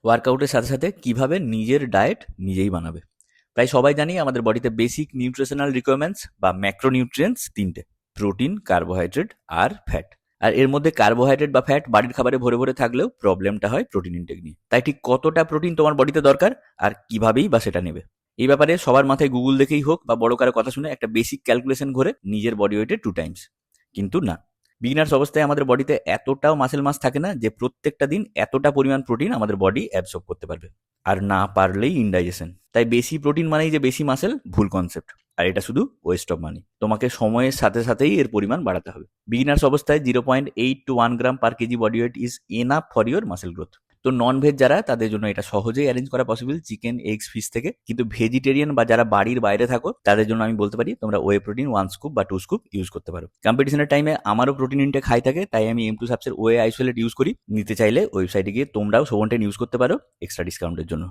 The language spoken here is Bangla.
ওয়ার্কআউটের সাথে সাথে কিভাবে নিজের ডায়েট নিজেই বানাবে। প্রায় সবাই জানি আমাদের বডিতে বেসিক নিউট্রিশনাল রিকোয়ারমেন্টস বা ম্যাক্রোনিউট্রিয়েন্টস তিনটে: প্রোটিন, কার্বোহাইড্রেট আর ফ্যাট। আর এর মধ্যে কার্বোহাইড্রেট বা ফ্যাট বাড়ির খাবারে ভরে ভরে থাকলেও প্রবলেমটা হয় প্রোটিন ইনটেক নিয়ে। তাই ঠিক কতটা প্রোটিন তোমার বডিতে দরকার আর কিভাবেই বা সেটা নেবে, এই ব্যাপারে সবার মাথায় গুগল দেখেই হোক বা বড় কারো কথা শুনে একটা বেসিক ক্যালকুলেশন করে নিজের বডি ওয়েটের 2 টাইমস। কিন্তু না, বিগিনার্স অবস্থায় আমাদের বডিতে এতটাও মাসেল মাস থাকে না যে প্রত্যেকটা দিন এতটা পরিমাণ প্রোটিন আমাদের বডি অ্যাবসর্ব করতে পারবে। আর না পারলেই ইনডাইজেশন। তাই বেশি প্রোটিন মানেই যে বেশি মাসেল, ভুল কনসেপ্ট। আর এটা শুধু ওয়েস্ট অফ মানি। তোমাকে সময়ের সাথে সাথেই এর পরিমাণ বাড়াতে হবে। বিগিনার্স অবস্থায় 0.8 to 1 gram per KG body weight is enough for your muscle growth. তো নন ভেজ যারা, তাদের জন্য এটা সহজেই অ্যারেঞ্জ করা পসিবল চিকেন, এগস, ফিশ থেকে। কিন্তু ভেজিটেরিয়ান বা যারা বাড়ির বাইরে থাকো, তাদের জন্য আমি বলতে পারি তোমরা ওয়ে প্রোটিন 1 স্কুপ বা 2 স্কুপ ইউজ করতে পারো। কম্পিটিশনের টাইমে আমারও প্রোটিন ইনটেক হাই থাকে, তাই আমি M2 সাবসের ওয়ে আইসোলেট ইউজ করি। নিতে চাইলে ওয়েবসাইটে গিয়ে তোমরাও সোবনটেন ইউজ করতে পারো এক্সট্রা ডিসকাউন্টের জন্য।